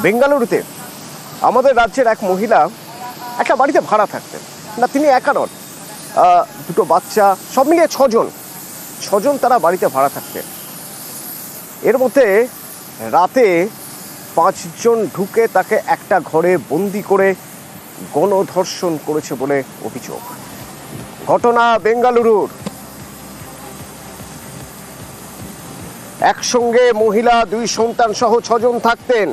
বেঙ্গালুরুতে আমাদের রাজ্যের এক মহিলা একটা বাড়িতে ভাড়া থাকতেন না, তিনি একা নন, দুটো বাচ্চা, সব মিলিয়ে ছজন তারা বাড়িতে ভাড়া থাকতেন। এর মধ্যে রাতে 5 জন ঢুকে তাকে একটা ঘরে বন্দি করে গণধর্ষণ করেছে বলে অভিযোগ। ঘটনা বেঙ্গালুরুর। একসঙ্গে মহিলা 2 সন্তান সহ 6 জন থাকতেন।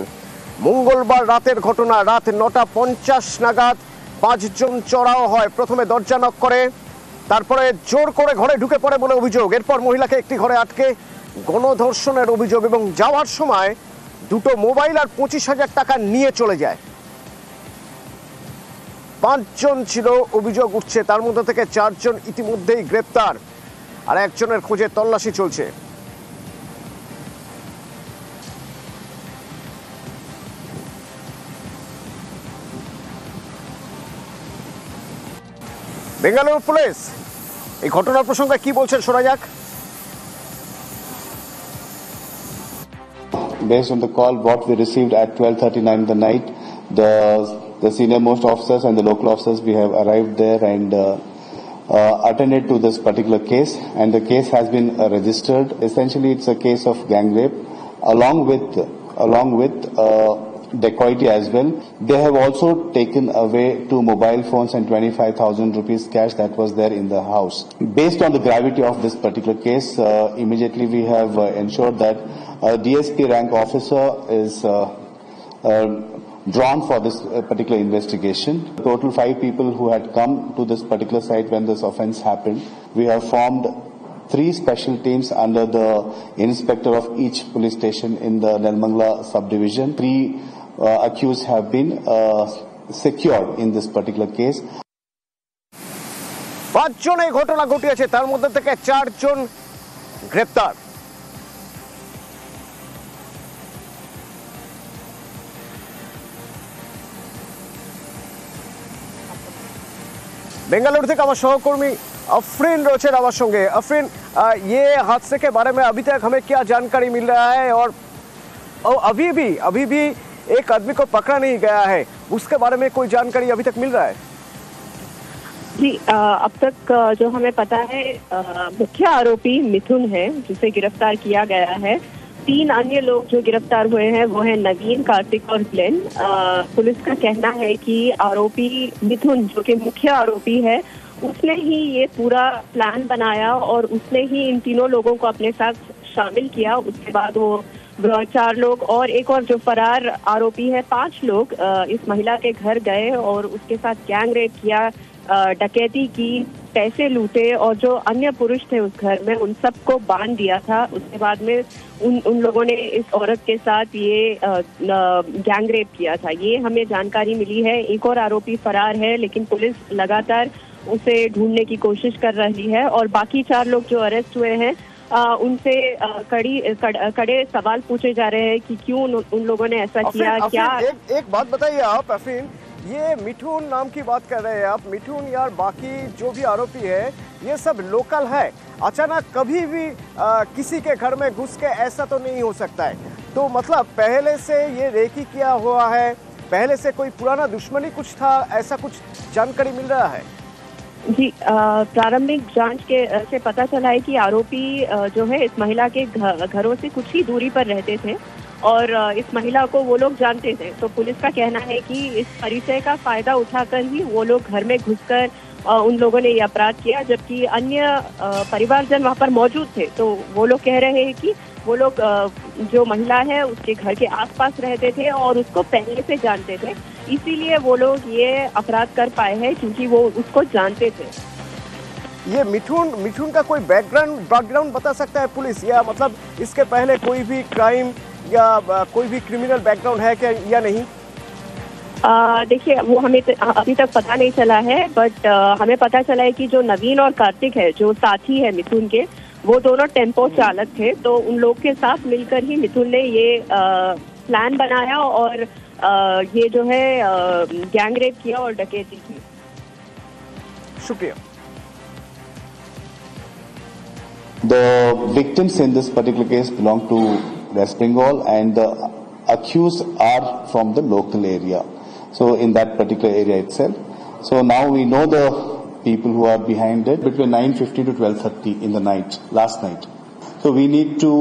মঙ্গলবার রাতের ঘটনা। রাত 9:50 নাগাদ 5 জন চড়াও হয়। প্রথমে দরজা নক করে, তারপরে জোর করে ঘরে ঢুকে পড়ে বলে অভিযোগ। এরপর মহিলাকে একটি ঘরে আটকে গণধর্ষণের অভিযোগ এবং যাওয়ার সময় 2টো মোবাইল আর 25,000 টাকা নিয়ে চলে যায়। 5 জন ছিল অভিযোগ উঠছে, তার মধ্যে থেকে 4 জন ইতিমধ্যেই গ্রেপ্তার আর একজনের খোঁজে তল্লাশি চলছে। বেঙ্গালুরু পুলিশ এই ঘটনার প্রসঙ্গে কি বলছেন শোনা যাক। Based on the call what we received at 12:39 in the night, the senior most officers and the local officers, we have arrived there and attended to this particular case, and the case has been registered. Essentially it's a case of gang rape along with dacoity as well. They have also taken away 2 mobile phones and 25,000 rupees cash that was there in the house. Based on the gravity of this particular case, immediately we have ensured that a DSP rank officer is drawn for this particular investigation. Total 5 people who had come to this particular site when this offence happened. We have formed 3 special teams under the inspector of each police station in the Nirmangala subdivision. 3 accused have been secured in this particular case. 5 জন এই ঘটনা ঘটিয়েছে, তার মধ্যে থেকে 4 জন গ্রেপ্তার। बेंगलुरु থেকে আমার সহকর্মী अफरीन रोचर आवाज होंगे। अफरीन, ये हादसे के बारे में अभी तक हमें क्या जानकारी मिल रहा है और अभी भी एक आदमी को पकड़ा नहीं गया है, उसके बारे में कोई जानकारी अभी तक मिल रहा है? जी, अब तक जो हमें पता है मुख्य आरोपी मिथुन है जिसे गिरफ्तार किया गया है। 3 अन्य लोग जो गिरफ्तार हुए हैं वो है नवीन, कार्तिक और ग्लेन। पुलिस का कहना है कि आरोपी मिथुन जो कि मुख्य आरोपी है उसने ही ये पूरा प्लान बनाया और उसने ही इन तीनों लोगों को अपने साथ शामिल किया। उसके बाद वो 4 लोग और एक और जो फरार आरोपी है 5 लोग इस महिला के घर गए और उसके साथ गैंग रेप किया, डकैती की, पैसे लूटे और जो अन्य पुरुष थे उस घर में उन सबको बांध दिया था। उसके बाद में उन लोगों ने इस औरत के साथ ये गैंग रेप किया था। ये हमें जानकारी मिली है। एक और आरोपी फरार है लेकिन पुलिस लगातार उसे ढूंढने की कोशिश कर रही है और बाकी 4 लोग जो अरेस्ट हुए हैं उनसे कड़े सवाल पूछे जा रहे हैं कि क्यों उन लोगों ने ऐसा किया। क्या एक बात बताइए आप अफरीन, ये मिठुन नाम की बात कर रहे हैं आप, मिठुन यार बाकी जो भी आरोपी है ये सब लोकल है, अचानक कभी भी किसी के घर में घुस के ऐसा तो नहीं हो सकता है। तो मतलब पहले से ये रेकी किया हुआ है, पहले से कोई पुराना दुश्मनी कुछ था, ऐसा कुछ जानकारी मिल रहा है? जी, प्रारंभिक जांच से पता चला है कि आरोपी जो है इस महिला के घरों से कुछ ही दूरी पर रहते थे और इस महिला को वो लोग जानते थे। तो पुलिस का कहना है कि इस परिचय का फायदा उठाकर ही वो लोग घर में घुसकर उन लोगों ने ये अपराध किया, जबकि अन्य परिवारजन वहाँ पर मौजूद थे। तो वो लोग कह रहे हैं कि वो लोग जो महिला है उसके घर के आसपास रहते थे और उसको पहले से जानते थे, इसीलिए वो लोग ये अपराध कर पाए हैं क्योंकि वो उसको जानते थे। ये मिठुन का कोई बैकग्राउंड बता सकता है पुलिस, या मतलब इसके पहले कोई भी क्राइम या कोई भी क्रिमिनल बैकग्राउंड है क्या या नहीं? देखिए, वो हमें अभी तक पता नहीं चला है, बट हमें पता चला है कि जो नवीन और कार्तिक है जो साथी है मिथुन के, वो दोनों टेम्पो चालक थे। तो उन लोग के साथ मिलकर ही मिथुन ने ये प्लान बनाया और ये जो है गैंग रेप किया और डकैती की। शुक्रिया। The victims in this particular case belong to West Bengal and the accused are from the local area. So in that particular area itself. So now we know the people who are behind it between 9:50 to 12:30 in the night, last night. So we need to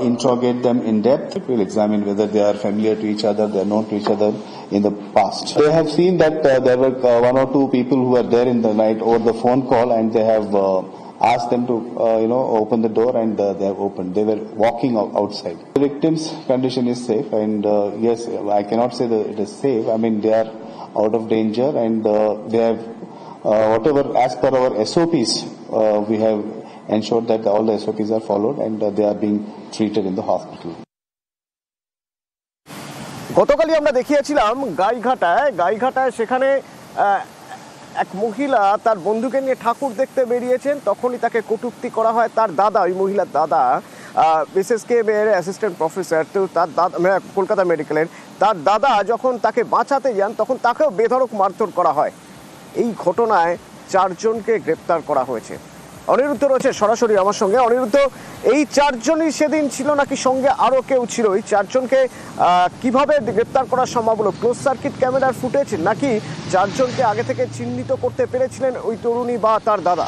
interrogate them in depth. We'll examine whether they are familiar to each other, they are known to each other in the past. They have seen that there were one or two people who were there in the night over the phone call, and they have asked them to open the door, and they have opened. They were walking outside. The victim's condition is safe, and yes, I cannot say that it is safe. I mean, they are out of danger, and they have whatever as per our SOPs, we have ensured that all the SOPs are followed, and they are being treated in the hospital. গতকালই আমরা দেখিয়েছিলাম গাইঘাটায় সেখানে এক মহিলা তার বন্ধুকে নিয়ে ঠাকুর দেখতে বেরিয়েছেন, তখনই তাকে কটূক্তি করা হয়। তার দাদা, ওই মহিলার দাদা বিএসএসকে এর অ্যাসিস্ট্যান্ট প্রফেসর, তো তার দাদা কলকাতা মেডিকেলের, তার দাদা যখন তাকে বাঁচাতে যান তখন তাকেও বেধড়ক মারধর করা হয়। এই ঘটনায় 4 জনকে গ্রেপ্তার করা হয়েছে। অনিরুদ্ধ রয়েছে সরাসরি আমার সঙ্গে। অনিরুদ্ধ, এই 4 জনই সেদিন ছিল নাকি সঙ্গে আরো কেউ ছিল? এই 4 জনকে কিভাবে গ্রেপ্তার করা সম্ভব হলো? ক্লোজ সার্কিট ক্যামেরার ফুটেজ নাকি 4 জনকে আগে থেকে চিহ্নিত করতে পেরেছিলেন ওই তরুণী বা তার দাদা?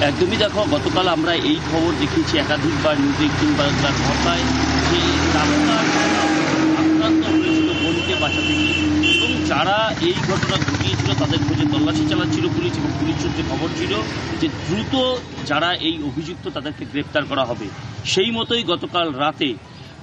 একদমই দেখো, গতকাল আমরা এই খবর দেখিয়েছি একাধিকবার নিউজে কিংবা ঘটনায় যে ডাক্তার আক্রান্ত হয়েছিল বোনকে বাঁচাতে গিয়ে, এবং যারা এই ঘটনা ঘটিয়েছিল তাদের খোঁজে তল্লাশি চালাচ্ছিল পুলিশ, এবং পুলিশ সূত্রে খবর ছিল যে দ্রুত যারা এই অভিযুক্ত তাদেরকে গ্রেপ্তার করা হবে। সেই মতোই গতকাল রাতে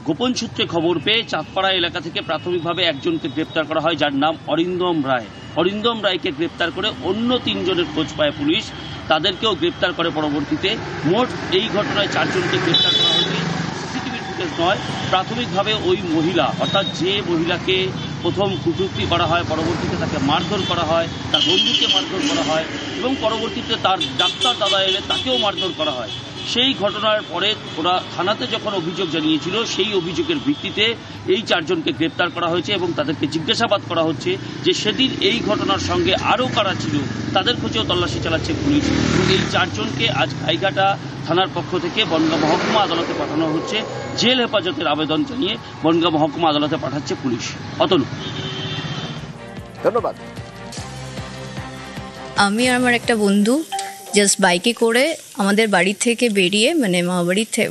গোপন সূত্রে খবর পেয়ে চাঁদপাড়া এলাকা থেকে প্রাথমিকভাবে একজনকে গ্রেপ্তার করা হয়, যার নাম অরিন্দম রায়। অরিন্দম রায়কে গ্রেপ্তার করে অন্য 3 জনের খোঁজ পায় পুলিশ, তাদেরকেও গ্রেপ্তার করে পরবর্তীতে। মোট এই ঘটনায় 4 জনকে গ্রেপ্তার করা হয়েছে। সিসিটিভির ফুটেজ নয়, প্রাথমিকভাবে ওই মহিলা, অর্থাৎ যে মহিলাকে প্রথম কটূক্তি করা হয়, পরবর্তীতে তাকে মারধর করা হয়, তার বন্ধুকে মারধর করা হয়, এবং পরবর্তীতে তার ডাক্তার দাদা এলে তাকেও মারধর করা হয়। সেই ঘটনার পরে ওরা থানাতে যখন অভিযোগ জানিয়েছিল, সেই অভিযোগের ভিত্তিতে এই 4 জনকে গ্রেপ্তার করা হয়েছে এবং তাদেরকে জিজ্ঞাসাবাদ করা হচ্ছে যে সেদিন এই ঘটনার সঙ্গে আরও কারা ছিল, তাদের খোঁজেও তল্লাশি চালাচ্ছে পুলিশ। এবং এই 4 জনকে আজ গাইঘাটা থানার পক্ষ থেকে বনগাঁ মহকুমা আদালতে পাঠানো হচ্ছে। জেল হেফাজতের আবেদন জানিয়ে বনগাঁ মহকুমা আদালতে পাঠাচ্ছে পুলিশ। অতনু, ধন্যবাদ। আমি আর আমার একটা বন্ধু জাস্ট বাইকে করে আমাদের বাড়ি থেকে বেরিয়ে, মানে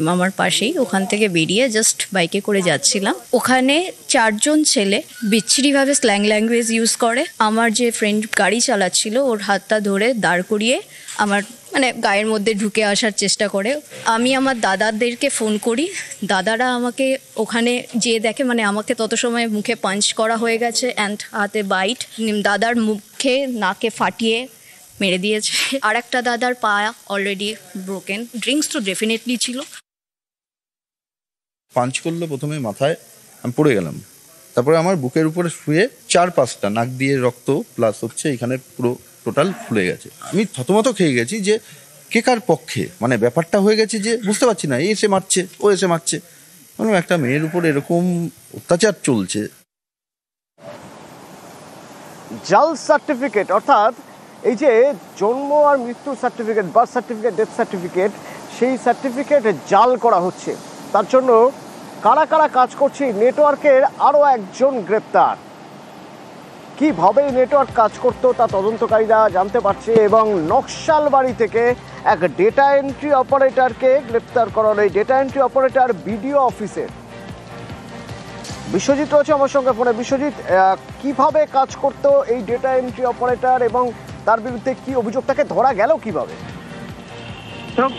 মামার পাশেই, ওখান থেকে বেরিয়ে জাস্ট বাইকে করে যাচ্ছিলাম। ওখানে 4 জন ছেলে বিচ্ছিরিভাবে স্ল্যাং ল্যাঙ্গুয়েজ ইউজ করে। আমার যে ফ্রেন্ড গাড়ি চালাচ্ছিল ওর হাতটা ধরে দাঁড় করিয়ে আমার গায়ের মধ্যে ঢুকে আসার চেষ্টা করে। আমি আমার দাদাদেরকে ফোন করি, দাদারা আমাকে ওখানে যেয়ে দেখে, আমাকে তত সময় মুখে পাঞ্চ করা হয়ে গেছে অ্যান্ড হাতে বাইট। দাদার মুখে নাকে ফাটিয়ে মেরে দিয়েছে। আর একটা দাদার পা অলরেডি ব্রোকেন। ড্রিঙ্কস তো ডেফিনেটলি ছিল। পাঞ্চ করলো প্রথমে মাথায়, আমি পড়ে গেলাম। তারপরে আমার বুকের উপরে শুয়ে 4-5টা নাক দিয়ে রক্ত প্লাস হচ্ছে এখানে পুরো টোটাল ফুলে গেছে। আমি থতমত খেয়ে গেছি যে কে কার পক্ষে, ব্যাপারটা হয়ে গেছে যে বুঝতে পারছি না, এসে মারছে ও এসে মারছে। একটা মেয়ের উপর এরকম অত্যাচার চলছে। জাল সার্টিফিকেট, অর্থাৎ এই যে জন্ম আর মৃত্যুর certificate, birth certificate, death certificate, সেই সার্টিফিকেট জাল করা হচ্ছে। তার জন্য কারা কারা কাজ করছে, নেটওয়ার্কের আরও একজন গ্রেপ্তার। কিভাবে নেটওয়ার্ক কাজ করতো তা তদন্তকারীরা জানতে পারছে, এবং নকশালবাড়ি থেকে এক ডেটা এন্ট্রি অপারেটরকে গ্রেপ্তার করা হলো। এই ডেটা এন্ট্রি অপারেটর বিডিও অফিসের। বিশ্বজিৎ রয়েছে আমার সঙ্গে ফোনে। বিশ্বজিৎ, কিভাবে কাজ করতো এই ডেটা এন্ট্রি অপারেটর এবং তার বিরুদ্ধে কি অভিযোগ, তাকে ধরা গেল কিভাবে?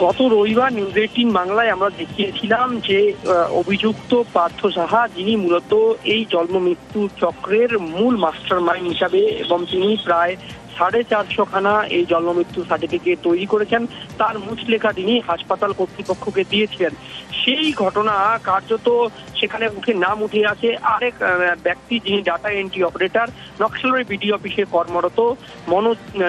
গত রবিবার নিউজ 18 বাংলায় আমরা দেখিয়েছিলাম যে অভিযুক্ত পার্থ সাহা, যিনি মূলত এই জন্ম মৃত্যু চক্রের মূল মাস্টার মাইন্ড হিসাবে, এবং তিনি প্রায় 450 খানা এই জন্ম মৃত্যু সার্টিফিকেট তৈরি করেছেন, তার মুচলেখা তিনি হাসপাতাল কর্তৃপক্ষকে দিয়েছিলেন। সেই ঘটনা কার্যত সেখানে নাম উঠে আসে আরেক ব্যক্তি, যিনি data entry operator, Naxalbari BDO অফিসে কর্মরত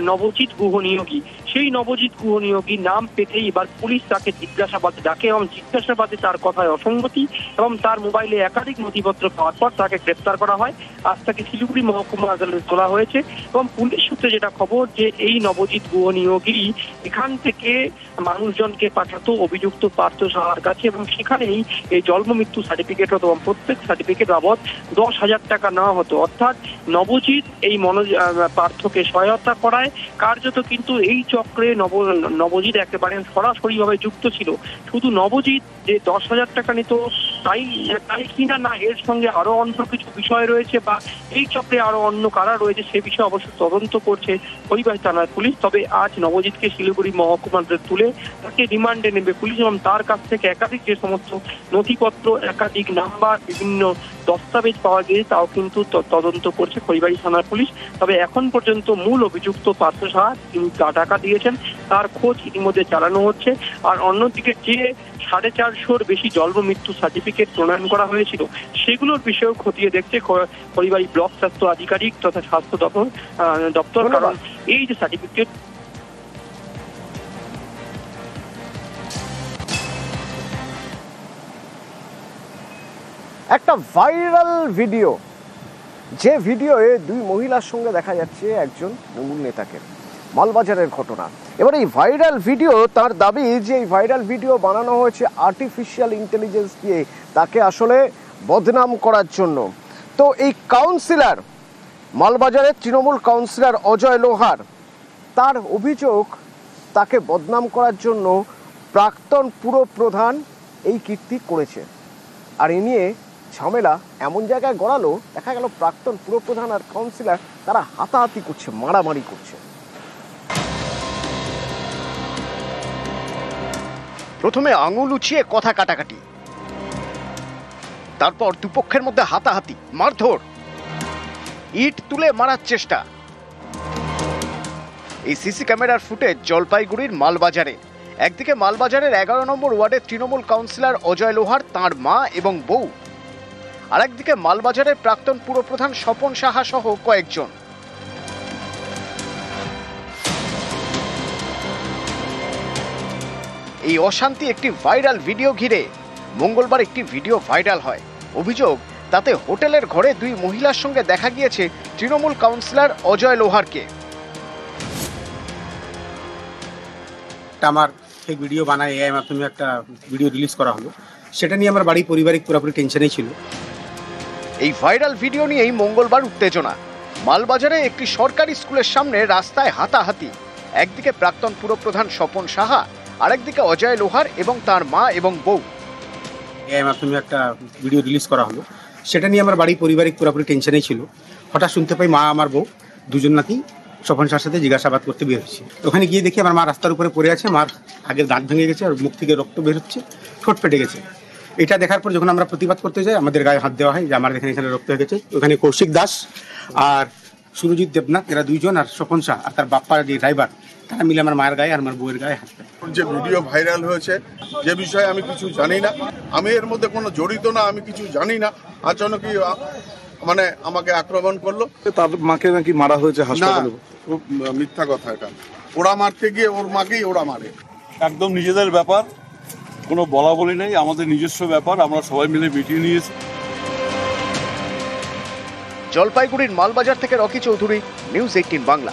নবচিৎ গুহ নিয়োগী। সেই নবজিৎ গুহ নিয়োগীর নাম পেতেই এবার পুলিশ তাকে জিজ্ঞাসাবাদে ডাকে এবং জিজ্ঞাসাবাদে তার কথায় অসঙ্গতি এবং তার মোবাইলে একাধিক নথিপত্র পাওয়ার পর তাকে গ্রেপ্তার করা হয়। আজ তাকে শিলিগুড়ি মহকুমা আদালতে তোলা হয়েছে এবং পুলিশ সূত্রে যেটা খবর যে এই নবজিৎ গুহ নিয়োগী এখান থেকে মানুষজনকে পাঠাতো অভিযুক্ত পার্থ সাহার কাছে এবং সেখানেই এই জন্ম মৃত্যু সার্টিফিকেট হতো এবং প্রত্যেক সার্টিফিকেট বাবদ 10,000 টাকা নেওয়া হতো। অর্থাৎ নবজিৎ এই পার্থকে সহায়তা করায় কার্যত কিন্তু এই চক্রে নবজিৎ একেবারে সরাসরিভাবে যুক্ত ছিল। শুধু নবজিৎ যে 10,000 টাকা নিত তাই কিনা না, এর সঙ্গে আরো অন্য কিছু বিষয় রয়েছে বা এই চক্রে আরো অন্য কারা রয়েছে সে বিষয়ে অবশ্য তদন্ত করছে হরিবাস থানার পুলিশ। তবে আজ নবজিৎকে শিলিগুড়ি মহকুমাতে তুলে তাকে রিমান্ডে নেবে পুলিশ এবং তার কাছ থেকে একাধিক যে সমস্ত নথিপত্র, একাধিক নাম্বার, বিভিন্ন দস্তাবেজ পাওয়া গিয়েছে তাও কিন্তু তদন্ত করছে খড়িবাড়ি থানার পুলিশ। তবে এখন পর্যন্ত মূল অভিযুক্ত পার্থ সাহা তিনি টাকা দিয়েছেন তার খোঁজ ইতিমধ্যে চালানো হচ্ছে। আর অন্যদিকে যে 450 বেশি জন্ম মৃত্যু সার্টিফিকেট প্রণয়ন করা হয়েছিল সেগুলোর বিষয়েও খতিয়ে দেখছে খড়িবাড়ি ব্লক স্বাস্থ্য আধিকারিক তথা স্বাস্থ্য দপ্তর। কারণ এই যে সার্টিফিকেট একটা ভাইরাল ভিডিও, যে ভিডিওয়ে দুই মহিলার সঙ্গে দেখা যাচ্ছে একজন তৃণমূল নেতাকে, মালবাজারের ঘটনা। এবার এই ভাইরাল ভিডিও, তার দাবি যে এই ভাইরাল ভিডিও বানানো হয়েছে আর্টিফিশিয়াল ইন্টেলিজেন্স দিয়ে তাকে আসলে বদনাম করার জন্য। তো এই কাউন্সিলর, মালবাজারের তৃণমূল কাউন্সিলর অজয় লোহার, তার অভিযোগ তাকে বদনাম করার জন্য প্রাক্তন পুরপ্রধান এই কীর্তি করেছে। আর এ নিয়ে ঝামেলা এমন জায়গায় গড়ালো, দেখা গেল প্রাক্তন পুরপ্রধান আর কাউন্সিলর তারা হাতাহাতি করছে, মারামারি করছে। প্রথমে আঙুল উঁচিয়ে কথা কাটাকাটি, তারপর দুপক্ষের মধ্যে হাতাহাতি, মারধর, ইট তুলে মারার চেষ্টা। এই সিসি ক্যামেরার ফুটেজ জলপাইগুড়ির মালবাজারে। একদিকে মালবাজারের 11 নম্বর ওয়ার্ডের তৃণমূল কাউন্সিলর অজয় লোহার, তাঁর মা এবং বউ, আর একদিকে মালবাজারের প্রাক্তন পুরপ্রধান স্বপন সাহা সহ কয়েকজন। এই অশান্তি একটি ভাইরাল ভিডিও ঘিরে মঙ্গলবার একটি ভিডিও ভাইরাল হয়। অভিযোগ, তাতে হোটেলের ঘরে দুই মহিলার সঙ্গে দেখা গিয়েছে তৃণমূল কাউন্সিলর অজয় লোহারকে। আমার সেই ভিডিও বানায় এআই মাধ্যমে একটা ভিডিও রিলিজ করা হলো, সেটা নিয়ে আমার বাড়ি পারিবারিক পুরোপুরি টেনশনেই ছিল। এই ভাইরাল ভিডিও নিয়েই মঙ্গলবার উত্তেজনা। মালবাজারে একটি সরকারি স্কুলের সামনে রাস্তায় হাতাহাতি। একদিকে প্রাক্তন পুরপ্রধান স্বপন সাহা, আরেকদিকে অজয় লোহার এবং তার মা এবং বউ। এআই মাধ্যমে একটা ভিডিও রিলিজ করা হলো, সেটা নিয়ে আমার বাড়ি পারিবারিক পুরোপুরি টেনশনেই ছিল। হঠাৎ শুনতে পাই মা আমার বউ দুজন নাকি স্বপন সাহার সাথে জিজ্ঞাসাবাদ করতে বের হচ্ছে। ওখানে গিয়ে দেখি আমার মা রাস্তার উপরে পড়ে আছে, মার আগের দাঁত ভেঙে গেছে আর মুখ থেকে রক্ত বের হচ্ছে, ঠোঁট ফেটে গেছে। এটা দেখার পর যখন আমরা প্রতিবাদ করতে যাই আমাদের গায়ে হাত দেওয়া হয় যে আমার এখানে রক্ত হয়ে গেছে। ওখানে কৌশিক দাস আর সুরজিৎ দেবনাথ, এরা দুইজন, আর স্বপন শাহ আর তার বাপ্পা যে ড্রাইভার, তারা মিলে আমার মায়ের গায়ে আর আমার বউয়ের গায়ে হাত দেয়। যে ভিডিও ভাইরাল হয়েছে, যে বিষয়ে আমি কিছু জানি না, আমি এর মধ্যে কোনো জড়িত না, আমি কিছু জানি না। আচানকই মানে আমাকে আক্রমণ করলো। তার মাকে নাকি মারা হয়েছে হাসপাতালে। মিথ্যা কথা, এটা ওরা মারতে গিয়ে ওর মাকেই ওরা মারে। একদম নিজেদের ব্যাপার, কোনো বলা বলি নেই, আমাদের নিজস্ব ব্যাপার, আমরা সবাই মিলে মিটিয়ে নিয়েছি। জলপাইগুড়ির মালবাজার থেকে রকি চৌধুরী, নিউজ 18 বাংলা।